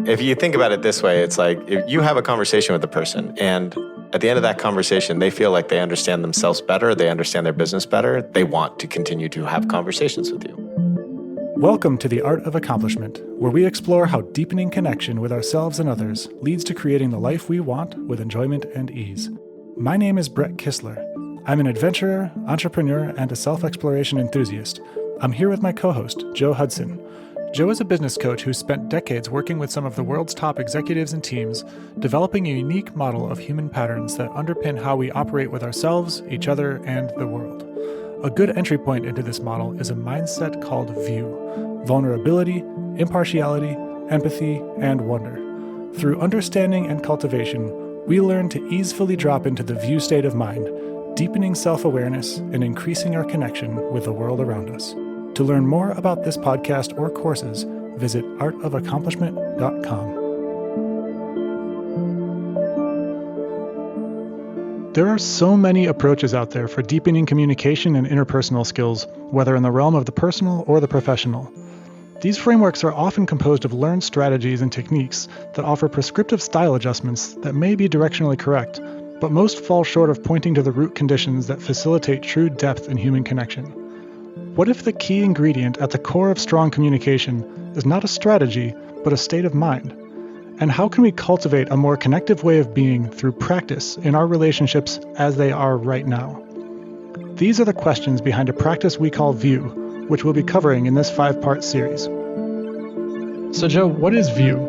If you think about it this way, it's like if you have a conversation with a person and at the end of that conversation, they feel like they understand themselves better, they understand their business better, they want to continue to have conversations with you. Welcome to The Art of Accomplishment, where we explore how deepening connection with ourselves and others leads to creating the life we want with enjoyment and ease. My name is Brett Kistler. I'm an adventurer, entrepreneur, and a self-exploration enthusiast. I'm here with my co-host, Joe Hudson. Joe is a business coach who spent decades working with some of the world's top executives and teams, developing a unique model of human patterns that underpin how we operate with ourselves, each other, and the world. A good entry point into this model is a mindset called VIEW: vulnerability, impartiality, empathy, and wonder. Through understanding and cultivation, we learn to easily drop into the VIEW state of mind, deepening self-awareness and increasing our connection with the world around us. To learn more about this podcast or courses, visit artofaccomplishment.com. There are so many approaches out there for deepening communication and interpersonal skills, whether in the realm of the personal or the professional. These frameworks are often composed of learned strategies and techniques that offer prescriptive style adjustments that may be directionally correct, but most fall short of pointing to the root conditions that facilitate true depth in human connection. What if the key ingredient at the core of strong communication is not a strategy, but a state of mind? And how can we cultivate a more connective way of being through practice in our relationships as they are right now? These are the questions behind a practice we call VIEW, which we'll be covering in this 5-part series. So Joe, what is VIEW?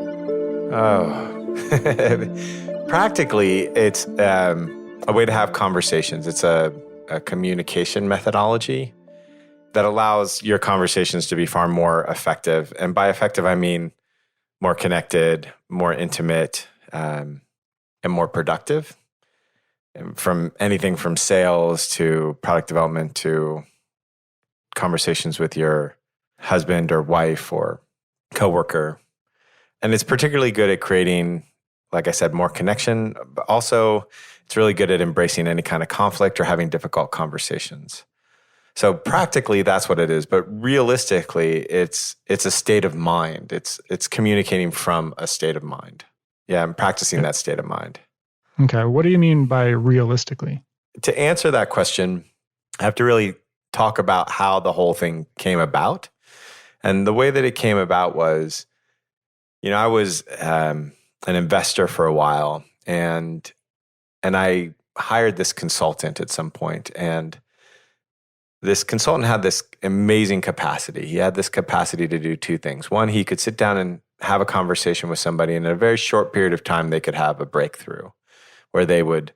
Practically, it's a way to have conversations. It's a communication methodology that allows your conversations to be far more effective. And by effective, I mean more connected, more intimate, and more productive. And from anything from sales to product development to conversations with your husband or wife or coworker. And it's particularly good at creating, like I said, more connection, but also it's really good at embracing any kind of conflict or having difficult conversations. So practically, that's what it is. But realistically, it's a state of mind. It's communicating from a state of mind. Yeah, I'm practicing that state of mind. Okay, what do you mean by realistically? To answer that question, I have to really talk about how the whole thing came about. And the way that it came about was, I was an investor for a while, and I hired this consultant at some point, and this consultant had this amazing capacity. He had this capacity to do two things. One, he could sit down and have a conversation with somebody, and in a very short period of time, they could have a breakthrough where they would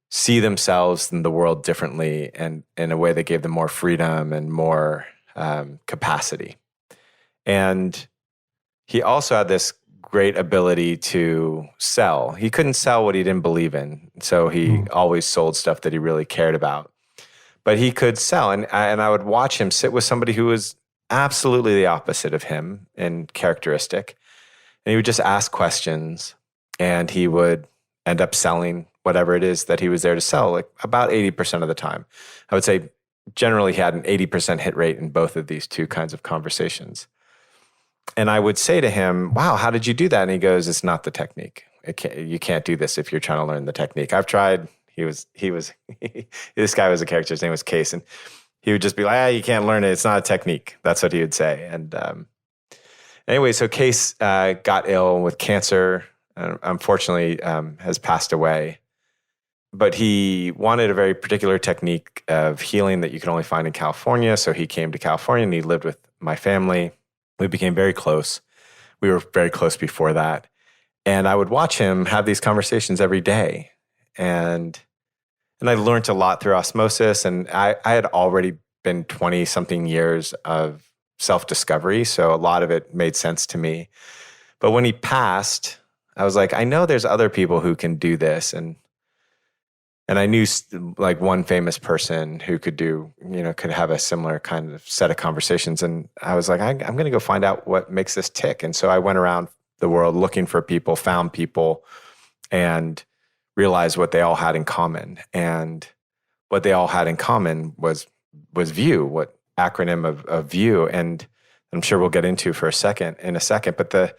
see themselves and the world differently and in a way that gave them more freedom and more capacity. And he also had this great ability to sell. He couldn't sell what he didn't believe in, so he always sold stuff that he really cared about. But he could sell, and I would watch him sit with somebody who was absolutely the opposite of him in characteristic. And he would just ask questions, and he would end up selling whatever it is that he was there to sell, like about 80% of the time. I would say generally he had an 80% hit rate in both of these two kinds of conversations. And I would say to him, wow, how did you do that? And he goes, it's not the technique. You can't do this if you're trying to learn the technique. I've tried. This guy was a character. His name was Case. And he would just be like, you can't learn it. It's not a technique. That's what he would say. And anyway, so Case got ill with cancer. Unfortunately, has passed away. But he wanted a very particular technique of healing that you could only find in California. So he came to California and he lived with my family. We became very close. We were very close before that. And I would watch him have these conversations every day. And I learned a lot through osmosis. And I had already been 20-something years of self-discovery. So a lot of it made sense to me. But when he passed, I was like, I know there's other people who can do this. And I knew like one famous person who could could have a similar kind of set of conversations. And I was like, I'm going to go find out what makes this tick. And so I went around the world looking for people, found people, and realized what they all had in common. And what they all had in common was VIEW, what acronym of VIEW. And I'm sure we'll get into in a second. But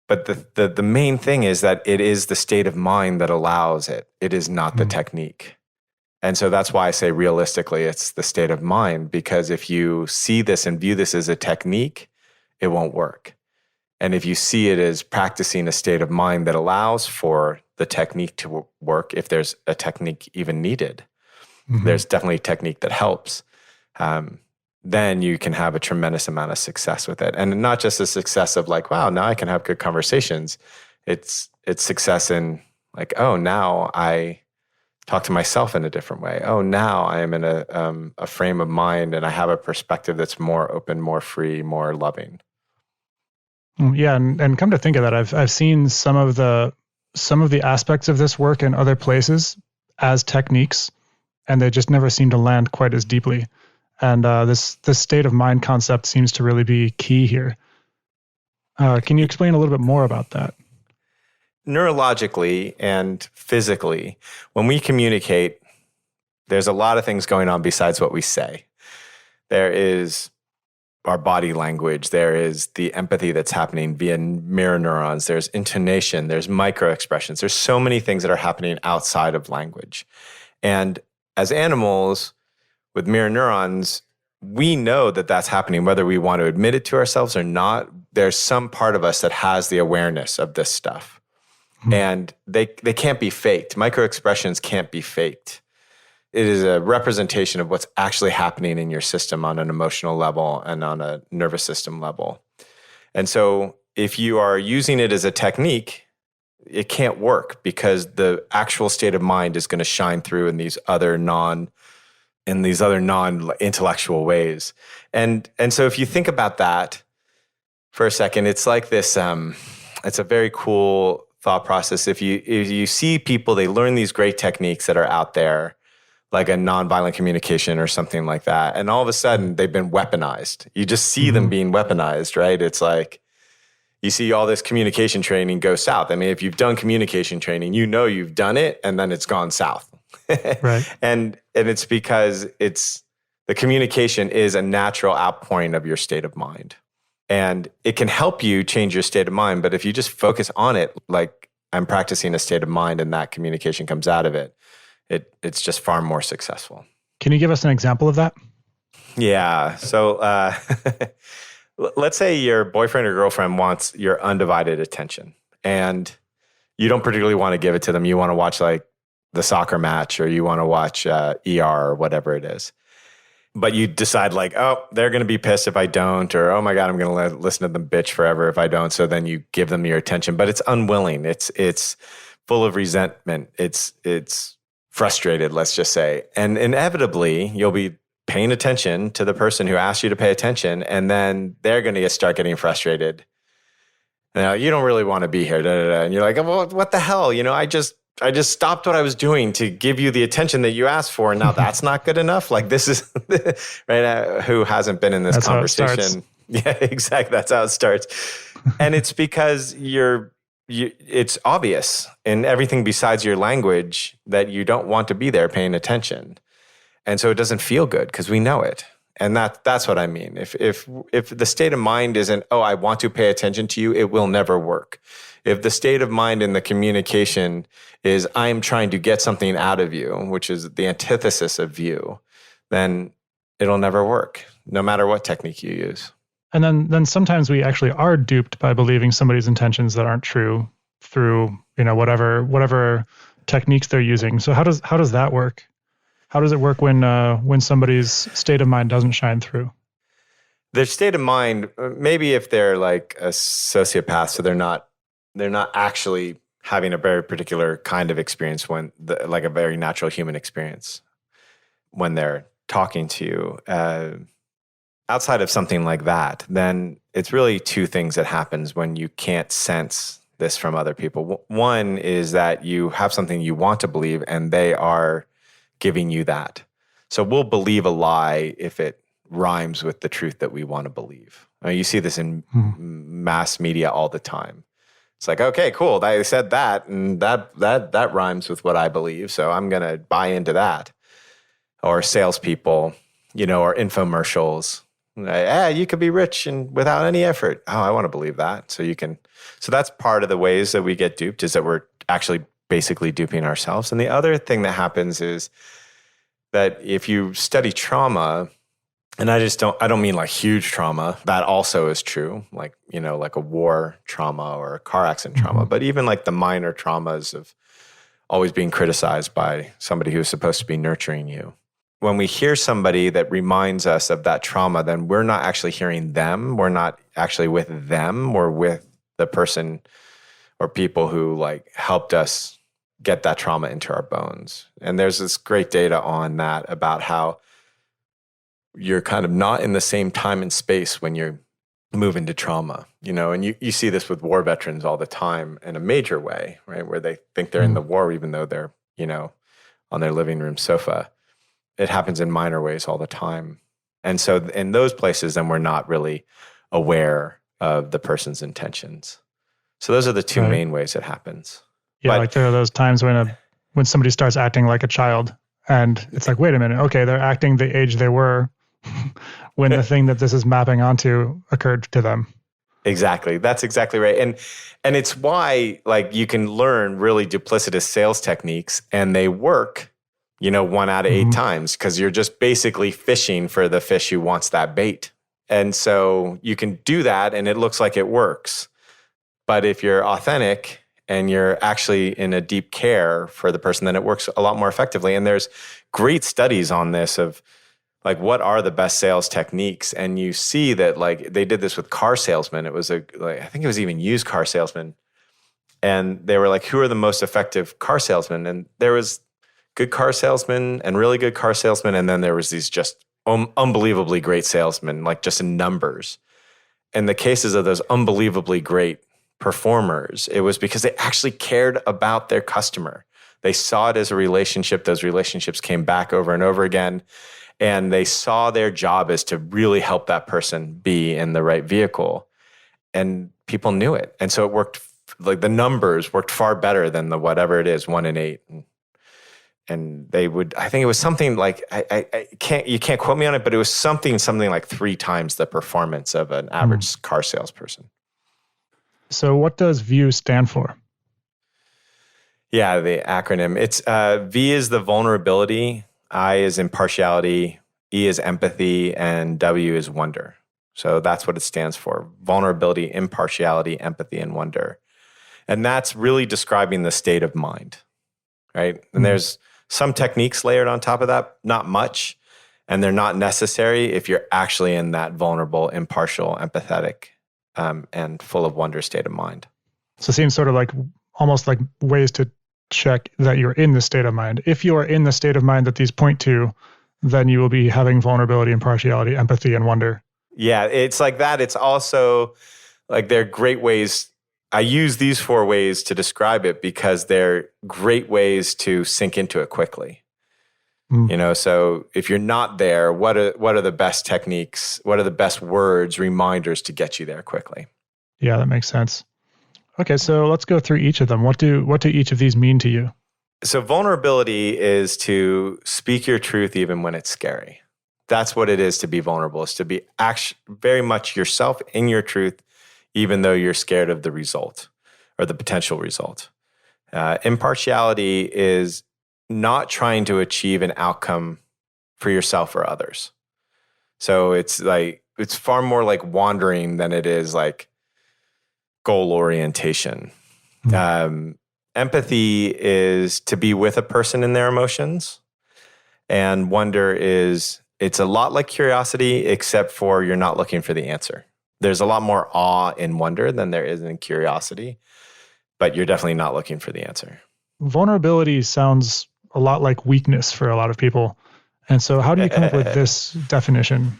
But the main thing is that it is the state of mind that allows it. It is not the technique. And so that's why I say realistically, it's the state of mind, because if you see this and view this as a technique, it won't work. And if you see it as practicing a state of mind that allows for the technique to work, if there's a technique even needed, there's definitely a technique that helps. Then you can have a tremendous amount of success with it. And not just a success of like, wow, now I can have good conversations. It's success in like, oh, now I talk to myself in a different way. Oh, now I am in a frame of mind and I have a perspective that's more open, more free, more loving. Yeah, and come to think of that, I've seen some of the aspects of this work in other places as techniques, and they just never seem to land quite as deeply. And this state of mind concept seems to really be key here. Can you explain a little bit more about that? Neurologically and physically, when we communicate, there's a lot of things going on besides what we say. There is our body language. There is the empathy that's happening via mirror neurons. There's intonation. There's micro expressions. There's so many things that are happening outside of language. And as animals, with mirror neurons, we know that that's happening, whether we want to admit it to ourselves or not. There's some part of us that has the awareness of this stuff. And they can't be faked. Micro expressions can't be faked. It is a representation of what's actually happening in your system on an emotional level and on a nervous system level. And so if you are using it as a technique, it can't work because the actual state of mind is going to shine through in these other non-intellectual ways. And so if you think about that for a second, it's like this, it's a very cool thought process. If you see people, they learn these great techniques that are out there, like a nonviolent communication or something like that, and all of a sudden they've been weaponized. You just see them being weaponized, right? It's like you see all this communication training go south. I mean, if you've done communication training, you know you've done it, and then it's gone south. Right. And it's because the communication is a natural outpouring of your state of mind. And it can help you change your state of mind. But if you just focus on it, like I'm practicing a state of mind and that communication comes out of it, it's just far more successful. Can you give us an example of that? Yeah. So let's say your boyfriend or girlfriend wants your undivided attention and you don't particularly want to give it to them. You want to watch like the soccer match or you want to watch ER or whatever it is. But you decide like, oh, they're going to be pissed if I don't, or oh my God, I'm going to listen to them bitch forever if I don't. So then you give them your attention, but it's unwilling. It's full of resentment. It's frustrated, let's just say. And inevitably, you'll be paying attention to the person who asked you to pay attention, and then they're going to start getting frustrated. Now, you don't really want to be here. And you're like, well, what the hell? I just stopped what I was doing to give you the attention that you asked for. And now that's not good enough. Like this is right. Who hasn't been in this that's conversation? Yeah, exactly. That's how it starts. And it's because it's obvious in everything besides your language that you don't want to be there paying attention. And so it doesn't feel good because we know it. And that's what I mean. If the state of mind isn't, oh, I want to pay attention to you, it will never work. If the state of mind in the communication is I'm trying to get something out of you, which is the antithesis of you, then it'll never work, no matter what technique you use. And then sometimes we actually are duped by believing somebody's intentions that aren't true through, whatever techniques they're using. So how does that work? How does it work when somebody's state of mind doesn't shine through? Their state of mind, maybe if they're like a sociopath, so they're not actually having a very particular kind of experience like a very natural human experience when they're talking to you. Outside of something like that, then it's really two things that happens when you can't sense this from other people. One is that you have something you want to believe and they are giving you that. So we'll believe a lie if it rhymes with the truth that we want to believe. You see this in mass media all the time. It's like, okay, cool. They said that, and that rhymes with what I believe, so I'm going to buy into that. Or salespeople, or infomercials. You could be rich and without any effort. Oh, I want to believe that. So that's part of the ways that we get duped, is that we're actually basically duping ourselves. And the other thing that happens is that if you study trauma, and I don't mean like huge trauma, that also is true, like, like a war trauma or a car accident trauma, but even like the minor traumas of always being criticized by somebody who's supposed to be nurturing you. When we hear somebody that reminds us of that trauma, then we're not actually hearing them. We're not actually with them. We're with the person or people who like helped us get that trauma into our bones. And there's this great data on that about how you're kind of not in the same time and space when you're moving to trauma, and you see this with war veterans all the time in a major way, right? Where they think they're in the war, even though they're, on their living room sofa. It happens in minor ways all the time. And so in those places, then we're not really aware of the person's intentions. So those are the two main ways it happens. Yeah, like there are those times when somebody starts acting like a child, and it's like, wait a minute, okay, they're acting the age they were when the thing that this is mapping onto occurred to them. Exactly. That's exactly right. And it's why like you can learn really duplicitous sales techniques, and they work, 1 out of 8 times, because you're just basically fishing for the fish who wants that bait. And so you can do that and it looks like it works. But if you're authentic and you're actually in a deep care for the person, then it works a lot more effectively. And there's great studies on this of like, what are the best sales techniques? And you see that like they did this with car salesmen. It was I think it was even used car salesmen. And they were like, who are the most effective car salesmen? And there was good car salesmen and really good car salesmen. And then there was these just unbelievably great salesmen, like just in numbers. In the cases of those unbelievably great performers, it was because they actually cared about their customer. They saw it as a relationship. Those relationships came back over and over again. And they saw their job as to really help that person be in the right vehicle. And people knew it. And so it worked, like the numbers worked far better than the whatever it is, 1 in 8. And they would, I think it was something like, you can't quote me on it, but it was something like 3 times the performance of an average car salesperson. So what does VIEW stand for? Yeah, the acronym. It's V is the vulnerability, I is impartiality, E is empathy, and W is wonder. So that's what it stands for. Vulnerability, impartiality, empathy, and wonder. And that's really describing the state of mind, right? And there's some techniques layered on top of that, not much, and they're not necessary if you're actually in that vulnerable, impartial, empathetic, and full of wonder state of mind. So it seems sort of like almost like ways to check that you're in the state of mind. If you are in the state of mind that these point to, then you will be having vulnerability, impartiality, empathy, and wonder. Yeah, it's like that. It's also like they're great ways. I use these 4 ways to describe it because they're great ways to sink into it quickly. So if you're not there, what are the best techniques? What are the best words, reminders to get you there quickly? Yeah, that makes sense. Okay, so let's go through each of them. What do each of these mean to you? So vulnerability is to speak your truth even when it's scary. That's what it is to be vulnerable, is to be very much yourself in your truth, even though you're scared of the result or the potential result. Impartiality is not trying to achieve an outcome for yourself or others. So it's far more like wandering than it is like goal orientation. Empathy is to be with a person in their emotions. And wonder it's a lot like curiosity, except for you're not looking for the answer. There's a lot more awe in wonder than there is in curiosity, but you're definitely not looking for the answer. Vulnerability sounds a lot like weakness for a lot of people. And so how do you come up with this definition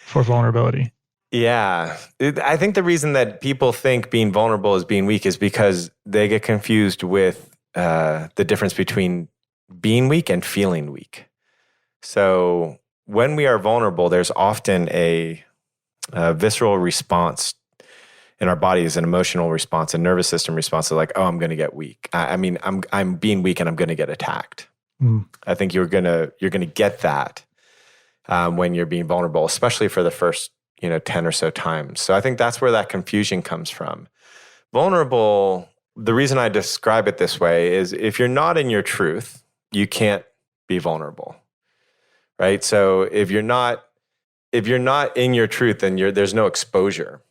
for vulnerability? Yeah. I think the reason that people think being vulnerable is being weak is because they get confused with the difference between being weak and feeling weak. So when we are vulnerable, there's often a visceral response in our bodies, an emotional response, a nervous system response to like, oh, I'm going to get weak. I'm being weak and I'm going to get attacked. I think you're going to get that. when you're being vulnerable, especially for the first 10 or so times. So I think that's where that confusion comes from. Vulnerable, the reason I describe it this way is if you're not in your truth, you can't be vulnerable, right? So if you're not in your truth, then there's no exposure.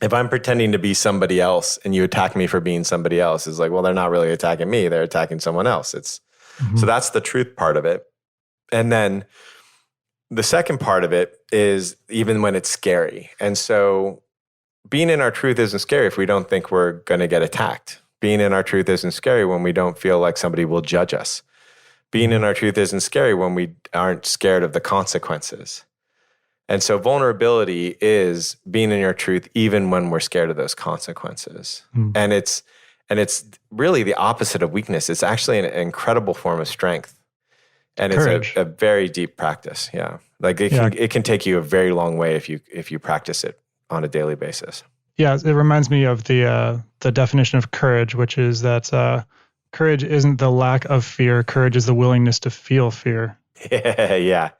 If I'm pretending to be somebody else and you attack me for being somebody else, it's like, well, they're not really attacking me, they're attacking someone else. So that's the truth part of it. And then the second part of it is even when it's scary. And so being in our truth isn't scary if we don't think we're going to get attacked. Being in our truth isn't scary when we don't feel like somebody will judge us. Being in our truth isn't scary when we aren't scared of the consequences. And so vulnerability is being in your truth even when we're scared of those consequences. And it's really the opposite of weakness. It's actually an incredible form of strength. And it's a very deep practice. Yeah. Like it can take you a very long way if you practice it on a daily basis. Yeah. It reminds me of the definition of courage, which is that courage isn't the lack of fear. Courage is the willingness to feel fear. Yeah.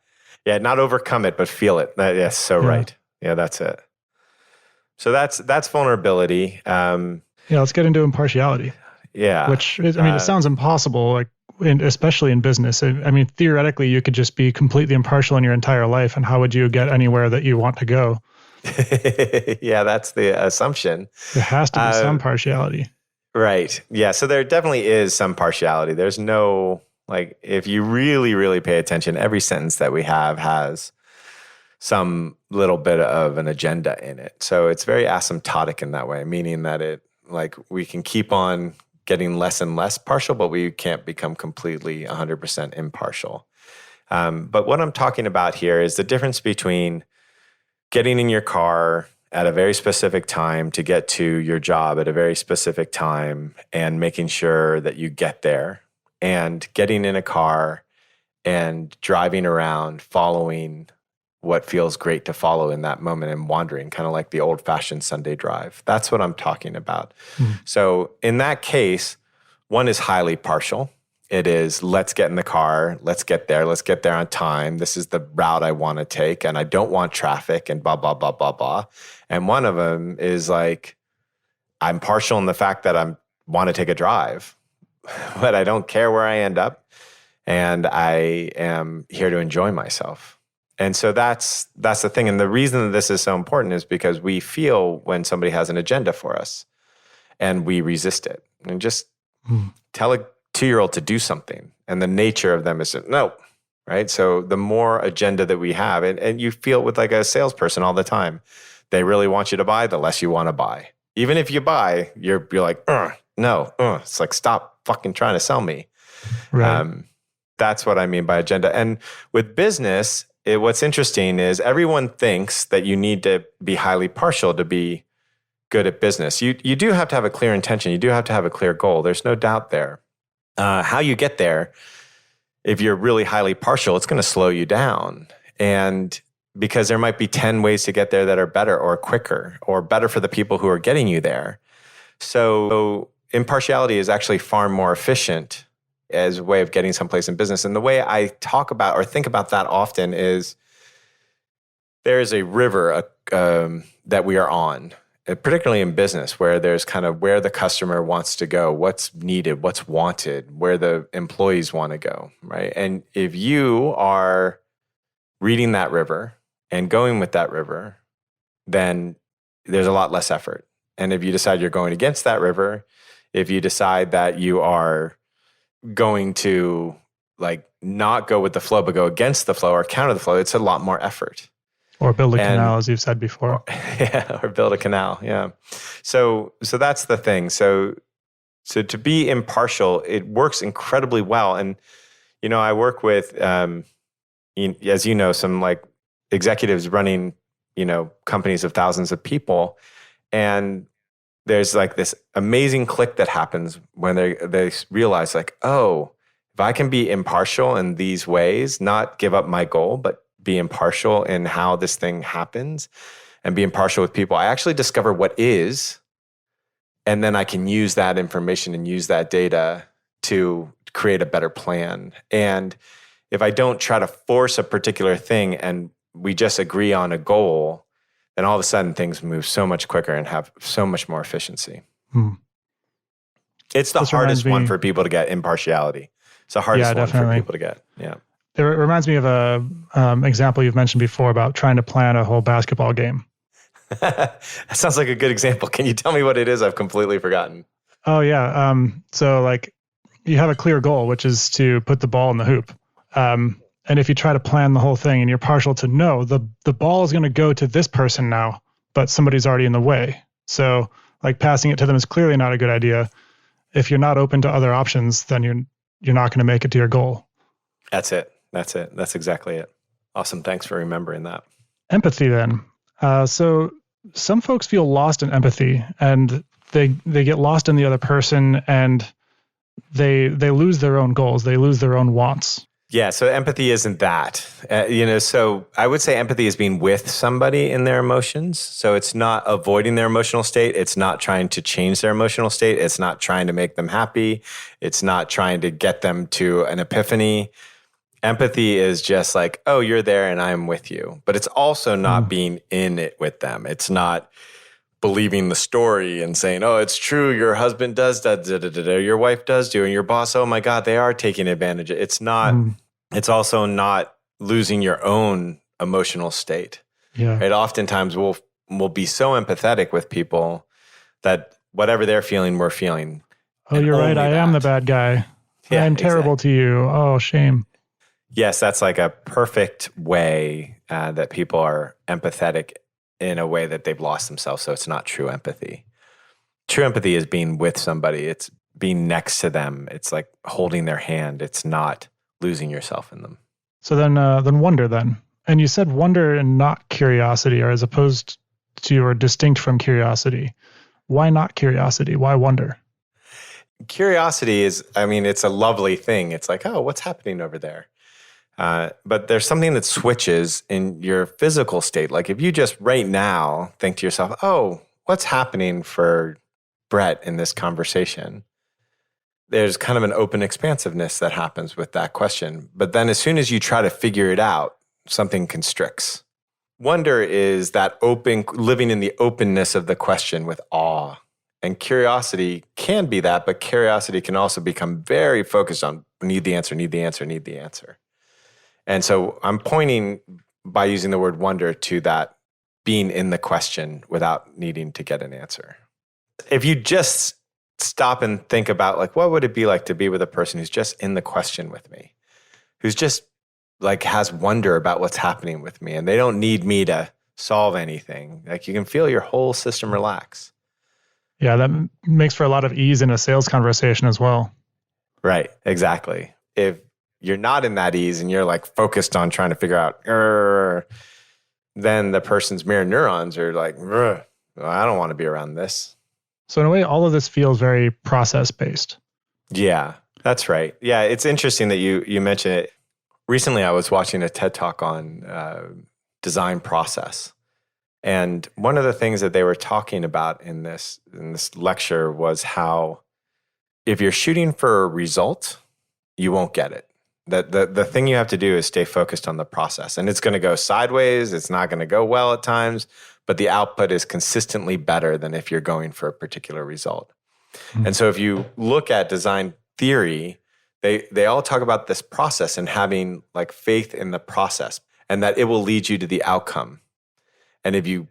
Yeah. Not overcome it, but feel it. Yes. So right. Yeah. That's it. So that's vulnerability. Let's get into impartiality. Yeah. Which is, it sounds impossible, like especially in business. I mean, theoretically, you could just be completely impartial in your entire life, and how would you get anywhere that you want to go? Yeah, that's the assumption. There has to be some partiality. Right. Yeah. So there definitely is some partiality. There's no, like, if you really, really pay attention, every sentence that we have has some little bit of an agenda in it. So it's very asymptotic in that way, meaning that we can keep on getting less and less partial, but we can't become completely 100% impartial. But what I'm talking about here is the difference between getting in your car at a very specific time to get to your job at a very specific time and making sure that you get there, and getting in a car and driving around following what feels great to follow in that moment and wandering, kind of like the old-fashioned Sunday drive. That's what I'm talking about. So in that case, one is highly partial. It is, let's get in the car, let's get there on time. This is the route I want to take, and I don't want traffic and blah, blah, blah, blah, blah. And one of them is like, I'm partial in the fact that I want to take a drive, but I don't care where I end up, and I am here to enjoy myself. And so that's the thing. And the reason that this is so important is because we feel when somebody has an agenda for us and we resist it. And just tell a 2-year-old to do something, and the nature of them is no, right? So the more agenda that we have, and you feel with like a salesperson all the time, they really want you to buy, the less you want to buy. Even if you buy, you're like, no. It's like, stop fucking trying to sell me. Right. That's what I mean by agenda. And with business, what's interesting is everyone thinks that you need to be highly partial to be good at business. You do have to have a clear intention. You do have to have a clear goal. There's no doubt there. How you get there, if you're really highly partial, it's going to slow you down. And because there might be 10 ways to get there that are better or quicker or better for the people who are getting you there. So impartiality is actually far more efficient as a way of getting someplace in business. And the way I talk about or think about that often is there is a river that we are on, particularly in business, where there's kind of where the customer wants to go, what's needed, what's wanted, where the employees want to go, right? And if you are reading that river and going with that river, then there's a lot less effort. And if you decide you're going against that river, if you decide that you are going to like not go with the flow, but go against the flow or counter the flow, it's a lot more effort. Or build a canal, as you've said before. Or build a canal. Yeah. So that's the thing. So to be impartial, it works incredibly well. And, I work with, as you know, some like executives running, companies of thousands of people. And there's like this amazing click that happens when they realize like, oh, if I can be impartial in these ways, not give up my goal, but be impartial in how this thing happens and be impartial with people, I actually discover what is, and then I can use that information and use that data to create a better plan. And if I don't try to force a particular thing and we just agree on a goal, then all of a sudden things move so much quicker and have so much more efficiency. It's the hardest one for people to get, impartiality. It's the hardest one for people to get. Yeah. It reminds me of a example you've mentioned before about trying to plan a whole basketball game. That sounds like a good example. Can you tell me what it is? I've completely forgotten. Oh, yeah. So like you have a clear goal, which is to put the ball in the hoop. And if you try to plan the whole thing and you're partial to no, the ball is going to go to this person now, but somebody's already in the way. So like passing it to them is clearly not a good idea. If you're not open to other options, then you're not going to make it to your goal. That's it. That's exactly it. Awesome. Thanks for remembering that. Empathy then. So some folks feel lost in empathy and they get lost in the other person and they lose their own goals. They lose their own wants. Yeah. So empathy isn't that, so I would say empathy is being with somebody in their emotions. So it's not avoiding their emotional state. It's not trying to change their emotional state. It's not trying to make them happy. It's not trying to get them to an epiphany. Empathy is just like, oh, you're there and I'm with you. But it's also not being in it with them. It's not believing the story and saying, oh, it's true, your husband does that, your wife does do, and your boss, oh my God, they are taking advantage. It's not, it's also not losing your own emotional state. Yeah. Right? Oftentimes we'll be so empathetic with people that whatever they're feeling, we're feeling. Oh, you're right. I am the bad guy. Yeah, I'm terrible to you. Oh, shame. Yes, that's like a perfect way that people are empathetic in a way that they've lost themselves. So it's not true empathy. True empathy is being with somebody. It's being next to them. It's like holding their hand. It's not losing yourself in them. So then wonder then. And you said wonder and not curiosity, or as opposed to or distinct from curiosity. Why not curiosity? Why wonder? Curiosity is, it's a lovely thing. It's like, oh, what's happening over there? But there's something that switches in your physical state. Like if you just right now think to yourself, oh, what's happening for Brett in this conversation? There's kind of an open expansiveness that happens with that question. But then as soon as you try to figure it out, something constricts. Wonder is that open, living in the openness of the question with awe. And curiosity can be that, but curiosity can also become very focused on need the answer, need the answer, need the answer. And so I'm pointing by using the word wonder to that being in the question without needing to get an answer. If you just stop and think about like, what would it be like to be with a person who's just in the question with me, who's just like has wonder about what's happening with me and they don't need me to solve anything. Like you can feel your whole system relax. Yeah, that makes for a lot of ease in a sales conversation as well. Right, exactly. If you're not in that ease and you're like focused on trying to figure out, then the person's mirror neurons are like, I don't want to be around this. So in a way, all of this feels very process-based. Yeah, that's right. Yeah, it's interesting that you mention it. Recently, I was watching a TED Talk on design process. And one of the things that they were talking about in this lecture was how if you're shooting for a result, you won't get it. The thing you have to do is stay focused on the process. And it's going to go sideways. It's not going to go well at times, but the output is consistently better than if you're going for a particular result. Mm-hmm. And so if you look at design theory, they all talk about this process and having like faith in the process and that it will lead you to the outcome. And if you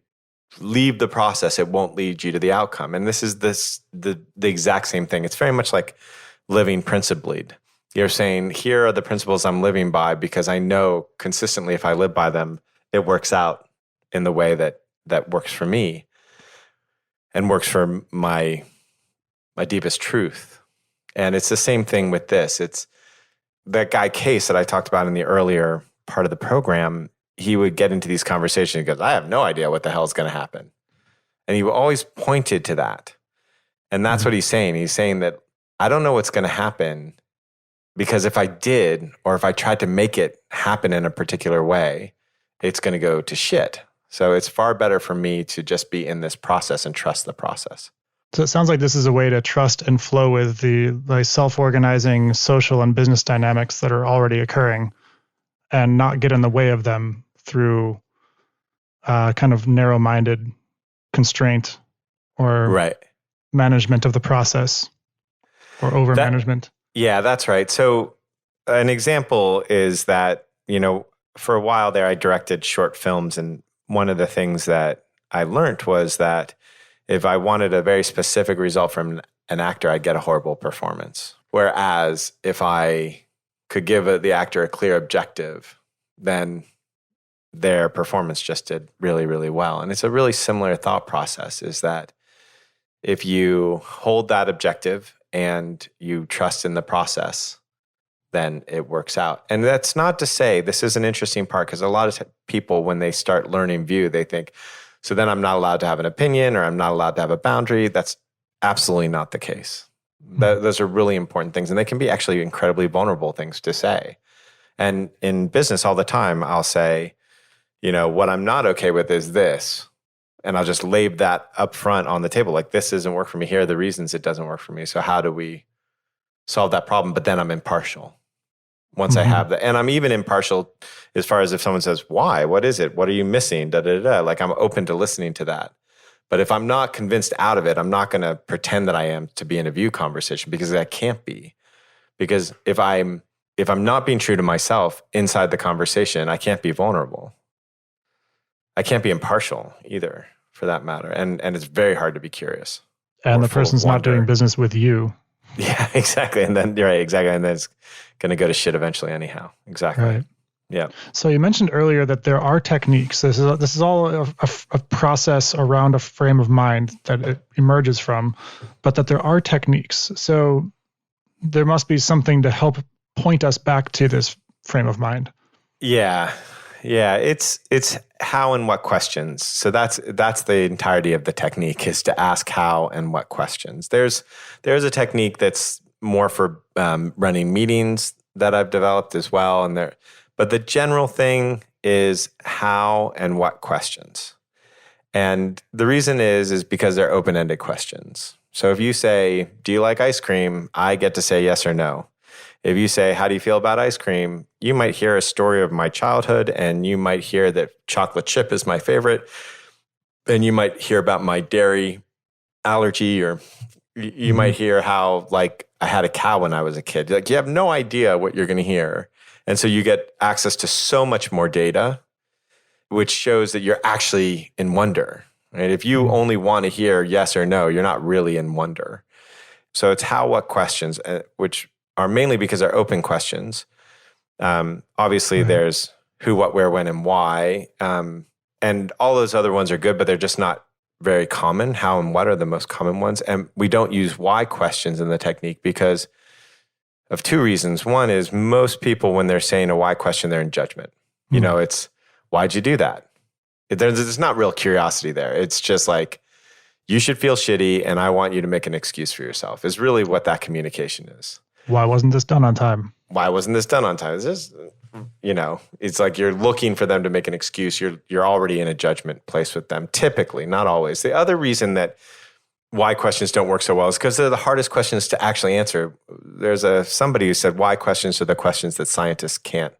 leave the process, it won't lead you to the outcome. And this is the exact same thing. It's very much like living principled. You're saying, here are the principles I'm living by because I know consistently if I live by them, it works out in the way that works for me and works for my deepest truth. And it's the same thing with this. It's that guy Case that I talked about in the earlier part of the program. He would get into these conversations because I have no idea what the hell is going to happen. And he always pointed to that. And that's what he's saying. He's saying that I don't know what's going to happen because if I did, or if I tried to make it happen in a particular way, it's going to go to shit. So it's far better for me to just be in this process and trust the process. So it sounds like this is a way to trust and flow with the self-organizing social and business dynamics that are already occurring and not get in the way of them through kind of narrow-minded constraint or Right. management of the process or over-management. Yeah, that's right. So an example is that, for a while there, I directed short films. And one of the things that I learned was that if I wanted a very specific result from an actor, I'd get a horrible performance. Whereas if I could give the actor a clear objective, then their performance just did really, really well. And it's a really similar thought process, is that if you hold that objective and you trust in the process, then it works out. And that's not to say, this is an interesting part, because a lot of people, when they start learning View, they think, so then I'm not allowed to have an opinion, or I'm not allowed to have a boundary. That's absolutely not the case. Those are really important things, and they can be actually incredibly vulnerable things to say. And in business all the time, I'll say, what I'm not okay with is this. And I'll just lay that up front on the table. Like, this doesn't work for me. Here are the reasons it doesn't work for me. So how do we solve that problem? But then I'm impartial once I have that. And I'm even impartial as far as if someone says, why? What is it? What are you missing? Like, I'm open to listening to that. But if I'm not convinced out of it, I'm not going to pretend that I am to be in a View conversation, because I can't be. Because if I'm not being true to myself inside the conversation, I can't be vulnerable. I can't be impartial either, for that matter. And it's very hard to be curious. And the person's not doing business with you. Yeah, exactly. And then you're right, exactly. And then it's going to go to shit eventually anyhow. Exactly. Right. Yeah. So you mentioned earlier that there are techniques. This is all a process around a frame of mind that it emerges from, but that there are techniques. So there must be something to help point us back to this frame of mind. Yeah. Yeah. It's how and what questions. So that's the entirety of the technique, is to ask how and what questions. There's a technique that's more for running meetings that I've developed as well. But the general thing is how and what questions. And the reason is because they're open-ended questions. So if you say, do you like ice cream? I get to say yes or no. If you say, how do you feel about ice cream? You might hear a story of my childhood, and you might hear that chocolate chip is my favorite. And you might hear about my dairy allergy, or you might hear how, like, I had a cow when I was a kid. Like, you have no idea what you're going to hear. And so you get access to so much more data, which shows that you're actually in wonder. Right? If you only want to hear yes or no, you're not really in wonder. So it's how, what questions, which are mainly because they're open questions. Obviously, there's who, what, where, when, and why. And all those other ones are good, but they're just not very common. How and what are the most common ones. And we don't use why questions in the technique because of two reasons. One is most people, when they're saying a why question, they're in judgment. It's, why'd you do that? There's not real curiosity there. It's just like, you should feel shitty and I want you to make an excuse for yourself, is really what that communication is. Why wasn't this done on time? Why wasn't this done on time? It's just, it's like you're looking for them to make an excuse. You're already in a judgment place with them, typically, not always. The other reason that why questions don't work so well is because they're the hardest questions to actually answer. There's somebody who said why questions are the questions that scientists can't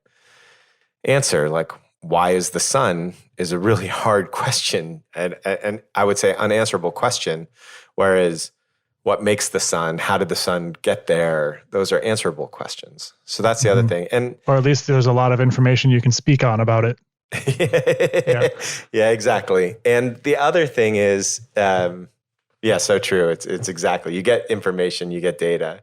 answer. Like, why is the sun is a really hard question, and I would say unanswerable question, whereas what makes the sun, how did the sun get there, those are answerable questions. So that's the other thing. Or at least there's a lot of information you can speak on about it. Yeah, exactly. And the other thing is, so true. It's exactly, you get information, you get data.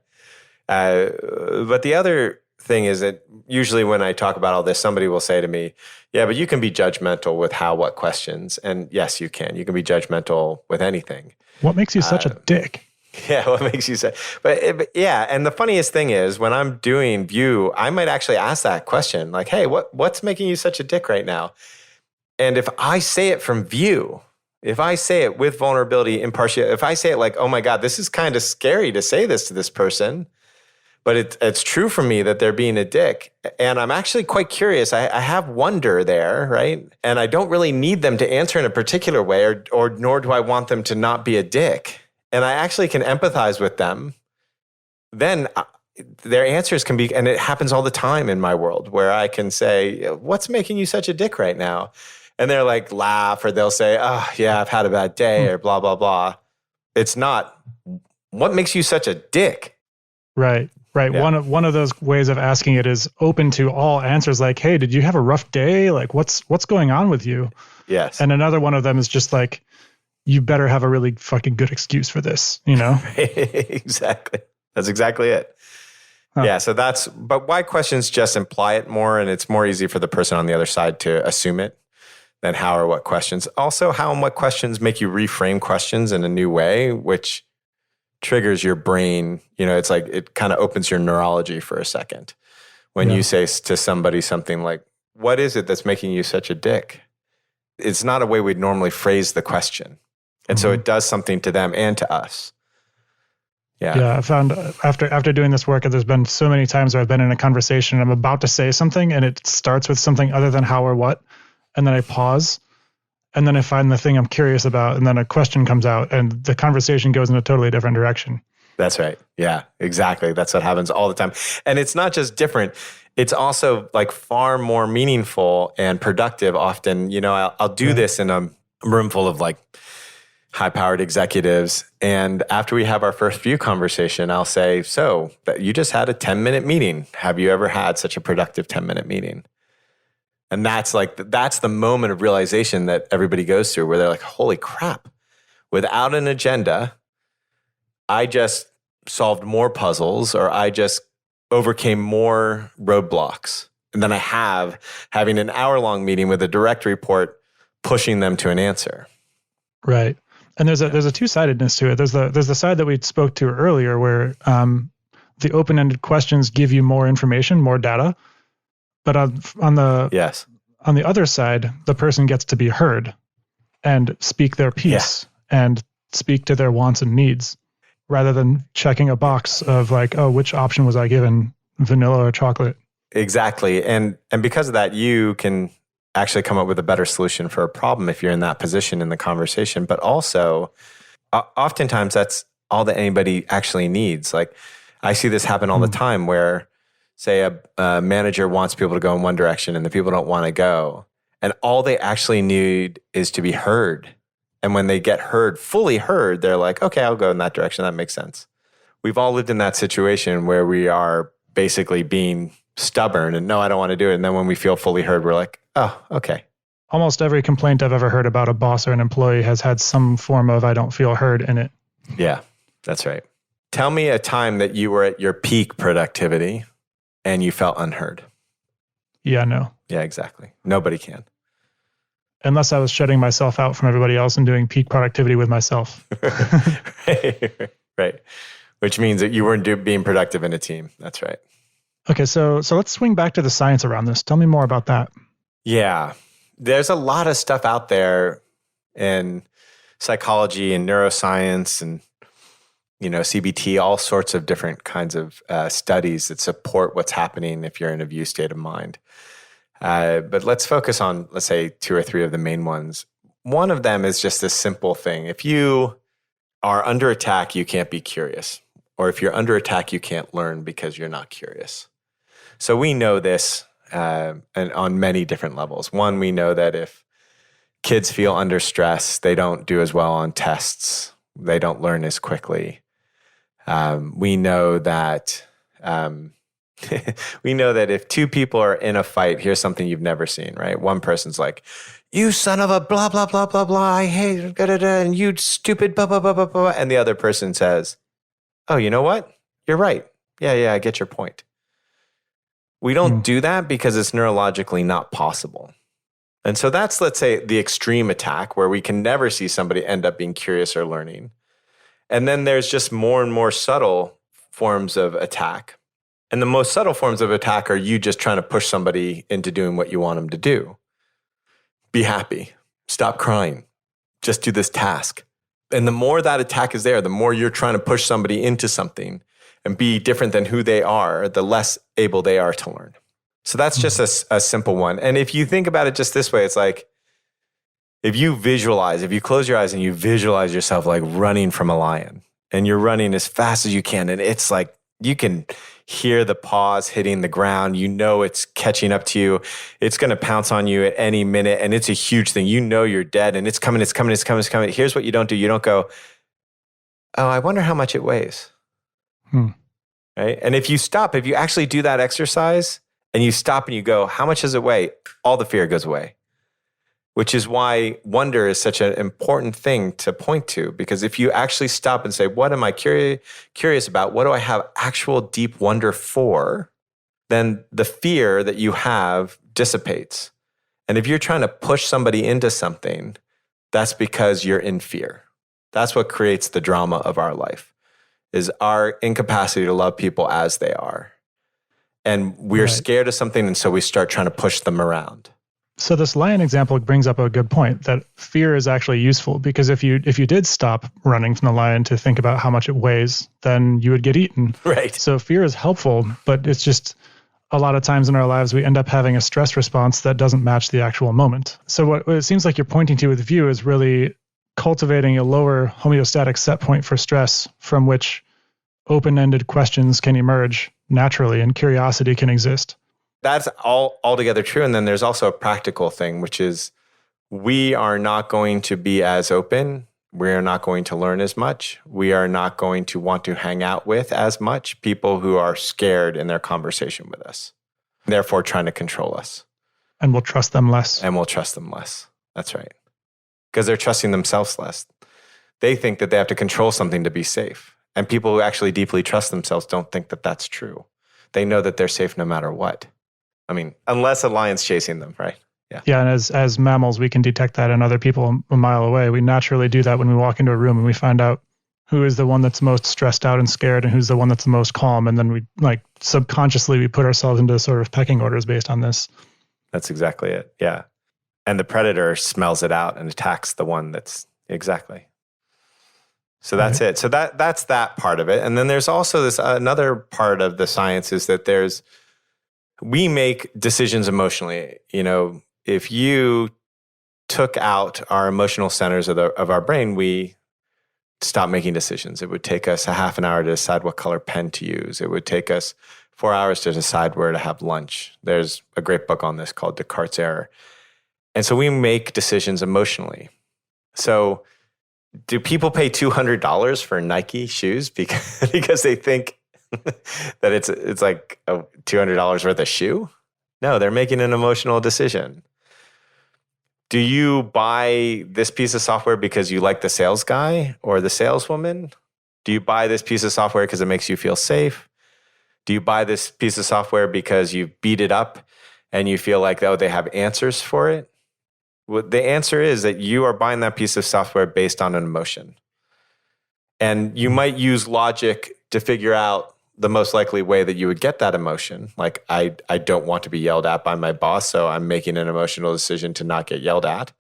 But the other thing is that usually when I talk about all this, somebody will say to me, yeah, but you can be judgmental with how, what questions. And yes, you can. You can be judgmental with anything. What makes you such a dick? Yeah, what makes you say? But yeah, and the funniest thing is when I'm doing View, I might actually ask that question, like, hey, what's making you such a dick right now? And if I say it from View, if I say it with vulnerability, impartiality, if I say it like, oh my God, this is kind of scary to say this to this person, but it's true for me that they're being a dick. And I'm actually quite curious. I have wonder there, right? And I don't really need them to answer in a particular way, or nor do I want them to not be a dick. And I actually can empathize with them. Then, their answers can be, and it happens all the time in my world, where I can say, what's making you such a dick right now? And they're like, laugh, or they'll say, oh yeah, I've had a bad day, or blah, blah, blah. It's not, what makes you such a dick? Right. Yeah. One of those ways of asking it is open to all answers, like, hey, did you have a rough day? Like, what's going on with you? Yes. And another one of them is just like, you better have a really fucking good excuse for this, Exactly. That's exactly it. Huh. Yeah. So but why questions just imply it more, and it's more easy for the person on the other side to assume it than how or what questions. Also, how and what questions make you reframe questions in a new way, which triggers your brain. It's like it kind of opens your neurology for a second. When you say to somebody something like, what is it that's making you such a dick? It's not a way we'd normally phrase the question. And so it does something to them and to us. Yeah, I found after doing this work, there's been so many times where I've been in a conversation and I'm about to say something and it starts with something other than how or what. And then I pause and then I find the thing I'm curious about. And then a question comes out and the conversation goes in a totally different direction. That's right. Yeah, exactly. That's what happens all the time. And it's not just different. It's also like far more meaningful and productive often. I'll do this in a room full of like high-powered executives. And after we have our first view conversation, I'll say, so that you just had a 10-minute meeting. Have you ever had such a productive 10-minute meeting? And that's the moment of realization that everybody goes through where they're like, holy crap, without an agenda, I just solved more puzzles, or I just overcame more roadblocks than I have having an hour-long meeting with a direct report pushing them to an answer. Right. And there's a two-sidedness to it. There's the side that we spoke to earlier where the open-ended questions give you more information, more data. But on the other side, the person gets to be heard and speak their piece and speak to their wants and needs, rather than checking a box of like, oh, which option was I given, vanilla or chocolate? Exactly. And because of that, you can actually come up with a better solution for a problem if you're in that position in the conversation. But also, oftentimes that's all that anybody actually needs. Like I see this happen all the time where, say, a manager wants people to go in one direction and the people don't want to go. And all they actually need is to be heard. And when they get heard, fully heard, they're like, okay, I'll go in that direction. That makes sense. We've all lived in that situation where we are basically being stubborn and no, I don't want to do it. And then when we feel fully heard, we're like, oh, okay. Almost every complaint I've ever heard about a boss or an employee has had some form of I don't feel heard in it. Yeah, that's right. Tell me a time that you were at your peak productivity and you felt unheard. Yeah, no. Yeah, exactly. Nobody can. Unless I was shutting myself out from everybody else and doing peak productivity with myself. Right. Which means that you weren't being productive in a team. That's right. Okay, so let's swing back to the science around this. Tell me more about that. Yeah. There's a lot of stuff out there in psychology and neuroscience and, CBT, all sorts of different kinds of studies that support what's happening if you're in a view state of mind. But let's focus on, let's say, 2 or 3 of the main ones. One of them is just this simple thing. If you are under attack, you can't be curious. Or if you're under attack, you can't learn because you're not curious. So we know this and on many different levels. One, we know that if kids feel under stress, they don't do as well on tests. They don't learn as quickly. We know that if 2 people are in a fight, here's something you've never seen, right? One person's like, you son of a blah, blah, blah, blah, blah, I hate it, and you stupid blah, blah, blah, blah, blah. And the other person says, oh, you know what? You're right. Yeah, I get your point. We don't do that because it's neurologically not possible. And so that's, let's say, the extreme attack where we can never see somebody end up being curious or learning. And then there's just more and more subtle forms of attack. And the most subtle forms of attack are you just trying to push somebody into doing what you want them to do. Be happy. Stop crying. Just do this task. And the more that attack is there, the more you're trying to push somebody into something and be different than who they are, the less able they are to learn. So that's just a simple one. And if you think about it just this way, it's like, if you close your eyes and you visualize yourself like running from a lion and you're running as fast as you can, and it's like You can hear the paws hitting the ground. You know it's catching up to you. It's going to pounce on you at any minute, and it's a huge thing. You know you're dead, and it's coming, it's coming, it's coming, it's coming. Here's what you don't do. You don't go, oh, I wonder how much it weighs. Right? And if you actually do that exercise and you stop and you go, how much does it weigh? All the fear goes away. Which is why wonder is such an important thing to point to. Because if you actually stop and say, what am I curious about? What do I have actual deep wonder for? Then the fear that you have dissipates. And if you're trying to push somebody into something, that's because you're in fear. That's what creates the drama of our life, is our incapacity to love people as they are. And we're scared of something, and so we start trying to push them around. So this lion example brings up a good point, that fear is actually useful, because if you did stop running from the lion to think about how much it weighs, then you would get eaten. Right. So fear is helpful, but it's just a lot of times in our lives we end up having a stress response that doesn't match the actual moment. So what it seems like you're pointing to with view is really cultivating a lower homeostatic set point for stress, from which open-ended questions can emerge naturally and curiosity can exist. That's altogether true. And then there's also a practical thing, which is we are not going to be as open. We are not going to learn as much. We are not going to want to hang out with as much people who are scared in their conversation with us, therefore trying to control us. And we'll trust them less. That's right. Because they're trusting themselves less. They think that they have to control something to be safe. And people who actually deeply trust themselves don't think that that's true. They know that they're safe no matter what. I mean, unless a lion's chasing them, right? Yeah. Yeah, and as mammals, we can detect that in other people a mile away. We naturally do that when we walk into a room and we find out who is the one that's most stressed out and scared and who's the one that's the most calm. And then we subconsciously, we put ourselves into sort of pecking orders based on this. That's exactly it. Yeah. And the predator smells it out and attacks the one that's exactly. So that's it. So that's that part of it. And then there's also this another part of the science is that we make decisions emotionally. You know, if you took out our emotional centers of our brain, we stop making decisions. It would take us a half an hour to decide what color pen to use. It would take us 4 hours to decide where to have lunch. There's a great book on this called Descartes' Error. And so we make decisions emotionally. So do people pay $200 for Nike shoes because they think that it's like a $200 worth of shoe? No, they're making an emotional decision. Do you buy this piece of software because you like the sales guy or the saleswoman? Do you buy this piece of software because it makes you feel safe? Do you buy this piece of software because you beat it up and you feel like, oh, they have answers for it? Well, the answer is that you are buying that piece of software based on an emotion. And you might use logic to figure out the most likely way that you would get that emotion. Like, I don't want to be yelled at by my boss, so I'm making an emotional decision to not get yelled at.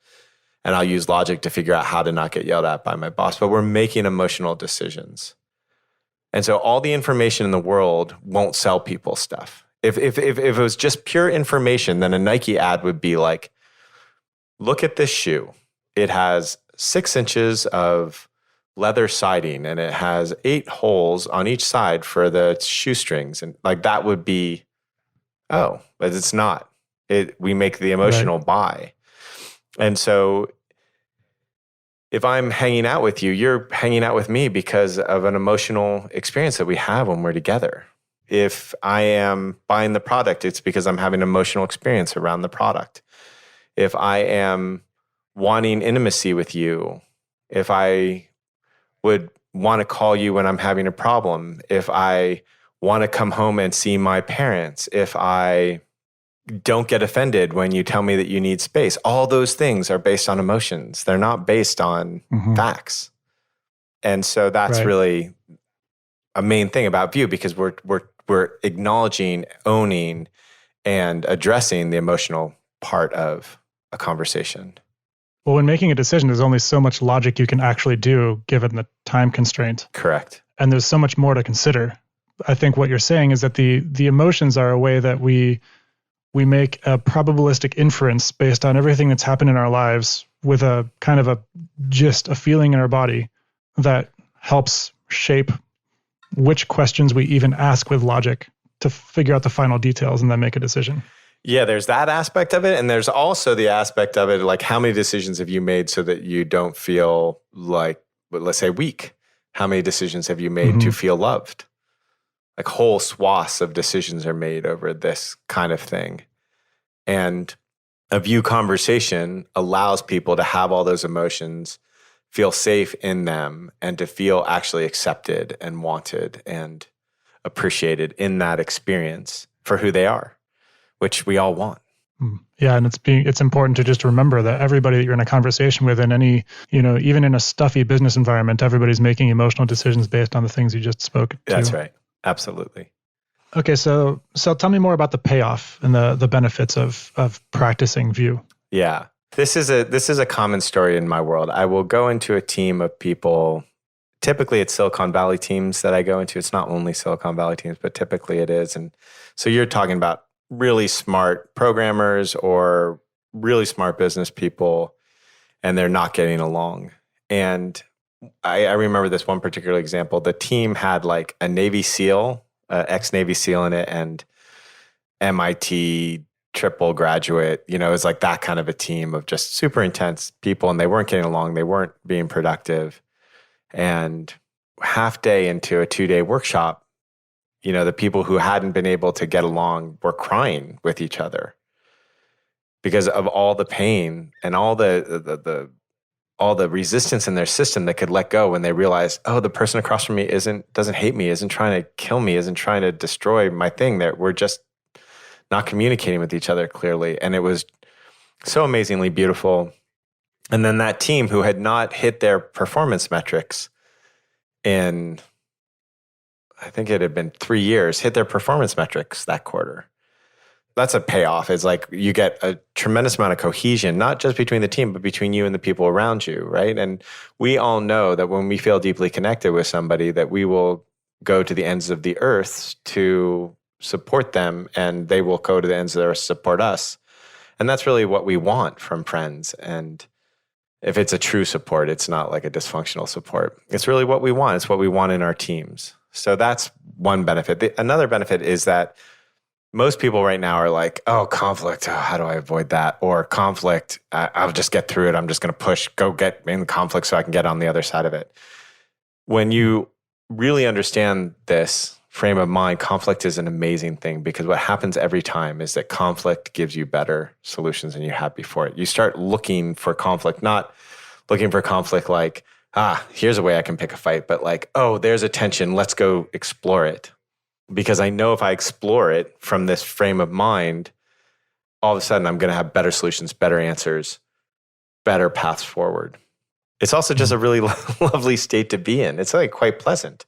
And I'll use logic to figure out how to not get yelled at by my boss. But we're making emotional decisions. And so all the information in the world won't sell people stuff. If it was just pure information, then a Nike ad would be like, look at this shoe. It has 6 inches of leather siding and it has 8 holes on each side for the shoestrings. And like that would be, oh, but it's not. We make the emotional buy. And so if I'm hanging out with you, you're hanging out with me because of an emotional experience that we have when we're together. If I am buying the product, it's because I'm having an emotional experience around the product. If I am wanting intimacy with you, if I would want to call you when I'm having a problem, if I want to come home and see my parents, if I don't get offended when you tell me that you need space, all those things are based on emotions. They're not based on facts. And so that's really a main thing about view, because we're acknowledging, owning, and addressing the emotional part of a conversation. Well, when making a decision, there's only so much logic you can actually do given the time constraint. Correct. And there's so much more to consider. I think what you're saying is that the emotions are a way that we make a probabilistic inference based on everything that's happened in our lives with a kind of a feeling in our body that helps shape which questions we even ask with logic to figure out the final details and then make a decision. Yeah, there's that aspect of it. And there's also the aspect of it, like how many decisions have you made so that you don't feel like, let's say, weak? How many decisions have you made to feel loved? Like whole swaths of decisions are made over this kind of thing. And a view conversation allows people to have all those emotions, feel safe in them, and to feel actually accepted and wanted and appreciated in that experience for who they are, which we all want. Yeah, and it's important to just remember that everybody that you're in a conversation with in any, even in a stuffy business environment, everybody's making emotional decisions based on the things you just spoke to. That's right. Absolutely. Okay, so tell me more about the payoff and the benefits of practicing view. Yeah. This is a common story in my world. I will go into a team of people. Typically, it's Silicon Valley teams that I go into. It's not only Silicon Valley teams, but typically it is. And so you're talking about really smart programmers or really smart business people, and they're not getting along. And I remember this one particular example. The team had like a Navy SEAL, ex-Navy SEAL in it, and MIT triple graduate. It was like that kind of a team of just super intense people, and they weren't getting along. They weren't being productive. And half day into a 2-day workshop, the people who hadn't been able to get along were crying with each other because of all the pain and all the resistance in their system that could let go when they realized, oh, the person across from me doesn't hate me, isn't trying to kill me, isn't trying to destroy my thing. That we're just not communicating with each other clearly. And it was so amazingly beautiful. And then that team who had not hit their performance metrics in, I think it had been 3 years, hit their performance metrics that quarter. That's a payoff. It's like you get a tremendous amount of cohesion, not just between the team, but between you and the people around you, right? And we all know that when we feel deeply connected with somebody, that we will go to the ends of the earth to support them, and they will go to the ends of the earth to support us. And that's really what we want from friends. And if it's a true support, it's not like a dysfunctional support. It's really what we want. It's what we want in our teams. So that's one benefit. Another benefit is that most people right now are like, oh, conflict, how do I avoid that? Or conflict, I'll just get through it. I'm just going to go get in the conflict so I can get on the other side of it. When you really understand this frame of mind, conflict is an amazing thing, because what happens every time is that conflict gives you better solutions than you had before it. You start looking for conflict, not looking for conflict like, here's a way I can pick a fight, but like, oh, there's a tension, let's go explore it. Because I know if I explore it from this frame of mind, all of a sudden I'm going to have better solutions, better answers, better paths forward. It's also just a really lovely state to be in. It's like quite pleasant.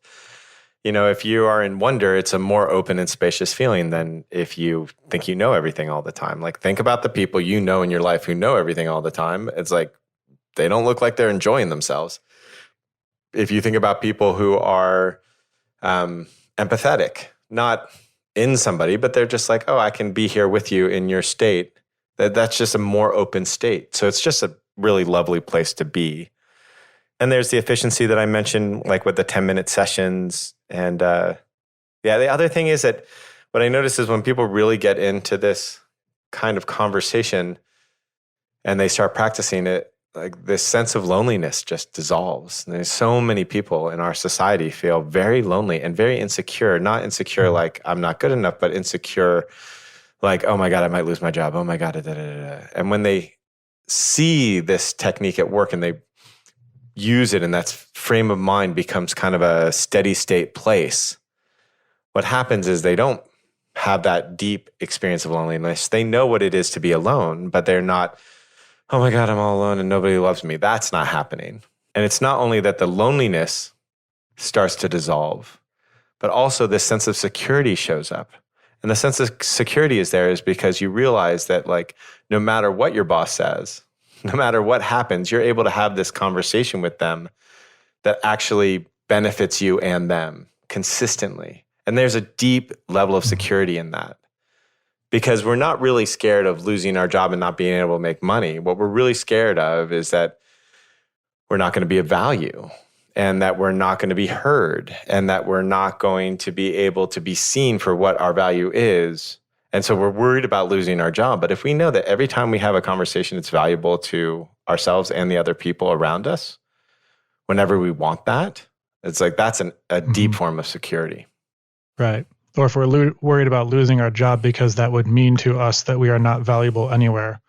If you are in wonder, it's a more open and spacious feeling than if you think you know everything all the time. Like, think about the people you know in your life who know everything all the time. It's like, they don't look like they're enjoying themselves. If you think about people who are empathetic, not in somebody, but they're just like, oh, I can be here with you in your state. That's just a more open state. So it's just a really lovely place to be. And there's the efficiency that I mentioned, like with the 10-minute sessions. And the other thing is that what I notice is when people really get into this kind of conversation and they start practicing it, like this sense of loneliness just dissolves. And there's so many people in our society feel very lonely and very insecure, not insecure like I'm not good enough, but insecure like, oh my God, I might lose my job. Oh my God, da, da, da, da. And when they see this technique at work and they use it and that frame of mind becomes kind of a steady state place, what happens is they don't have that deep experience of loneliness. They know what it is to be alone, but they're not, oh my God, I'm all alone and nobody loves me. That's not happening. And it's not only that the loneliness starts to dissolve, but also this sense of security shows up. And the sense of security is there is because you realize that, like, no matter what your boss says, no matter what happens, you're able to have this conversation with them that actually benefits you and them consistently. And there's a deep level of security in that, because we're not really scared of losing our job and not being able to make money. What we're really scared of is that we're not going to be of value. and that we're not going to be heard, and that we're not going to be able to be seen for what our value is. And so we're worried about losing our job. But if we know that every time we have a conversation, it's valuable to ourselves and the other people around us, whenever we want that, it's like that's a deep form of security. Right. Or if we're worried about losing our job because that would mean to us that we are not valuable anywhere.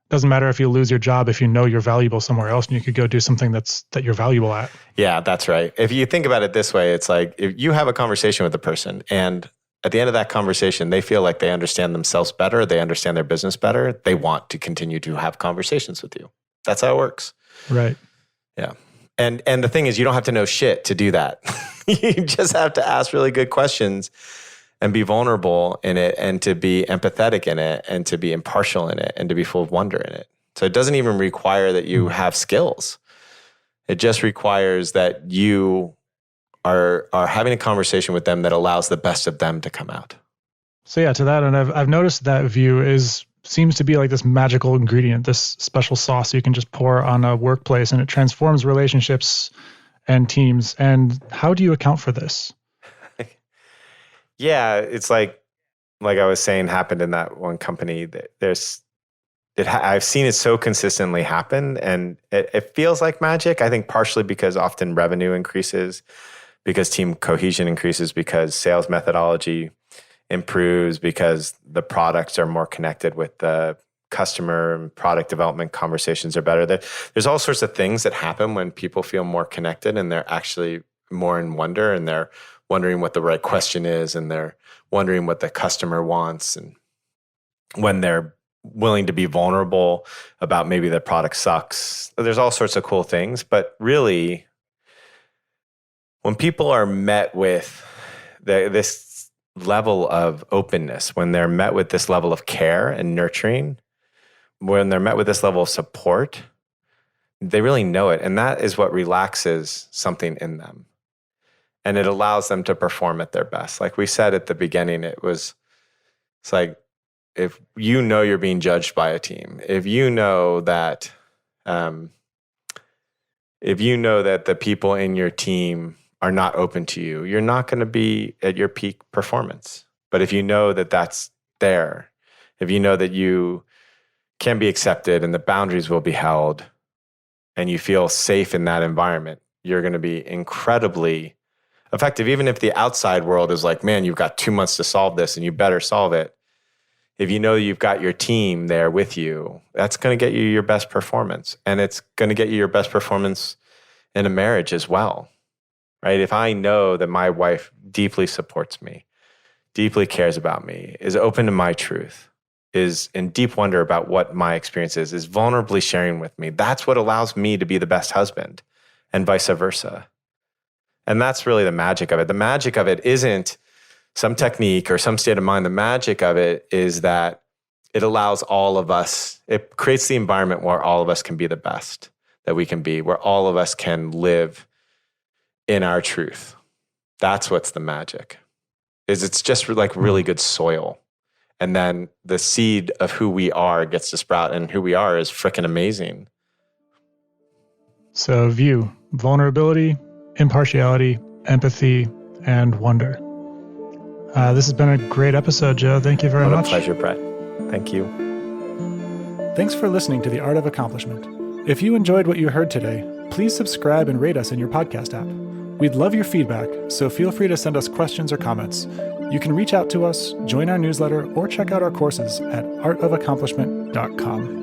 Doesn't matter if you lose your job if you know you're valuable somewhere else and you could go do something that you're valuable at. Yeah, that's right. If you think about it this way, it's like if you have a conversation with a person and at the end of that conversation, they feel like they understand themselves better, they understand their business better, they want to continue to have conversations with you. That's how it works. Right. Yeah. And the thing is, you don't have to know shit to do that. You just have to ask really good questions and be vulnerable in it and to be empathetic in it and to be impartial in it and to be full of wonder in it. So it doesn't even require that you have skills. It just requires that you are having a conversation with them that allows the best of them to come out. So yeah, to that, and I've noticed that view seems to be like this magical ingredient, this special sauce you can just pour on a workplace and it transforms relationships and teams. And how do you account for this? Yeah, it's like I was saying happened in that one company. That I've seen it so consistently happen, and it feels like magic. I think partially because often revenue increases, because team cohesion increases, because sales methodology improves, because the products are more connected with the customer and product development conversations are better. There's all sorts of things that happen when people feel more connected and they're actually more in wonder and they're wondering what the right question is and they're wondering what the customer wants. And when they're willing to be vulnerable about maybe the product sucks, there's all sorts of cool things. But really, when people are met with this level of openness, when they're met with this level of care and nurturing, when they're met with this level of support, they really know it. And that is what relaxes something in them. And it allows them to perform at their best. Like we said at the beginning, it's like, if you know you're being judged by a team, if you know that the people in your team are not open to you, you're not going to be at your peak performance. But if you know that that's there, if you know that you can be accepted and the boundaries will be held and you feel safe in that environment, you're going to be incredibly effective. Even if the outside world is like, man, you've got 2 months to solve this and you better solve it. If you know you've got your team there with you, that's going to get you your best performance. And it's going to get you your best performance in a marriage as well, right? If I know that my wife deeply supports me, deeply cares about me, is open to my truth, is in deep wonder about what my experience is vulnerably sharing with me, that's what allows me to be the best husband and vice versa. And that's really the magic of it. The magic of it isn't some technique or some state of mind. The magic of it is that it allows all of us, it creates the environment where all of us can be the best that we can be, where all of us can live in our truth. That's what's the magic. It's just like really good soil. And then the seed of who we are gets to sprout, and who we are is freaking amazing. So view, vulnerability, impartiality, empathy, and wonder. This has been a great episode, Joe. Thank you very much. What a pleasure, Brett. Thank you. Thanks for listening to The Art of Accomplishment. If you enjoyed what you heard today, please subscribe and rate us in your podcast app. We'd love your feedback, so feel free to send us questions or comments. You can reach out to us, join our newsletter, or check out our courses at artofaccomplishment.com.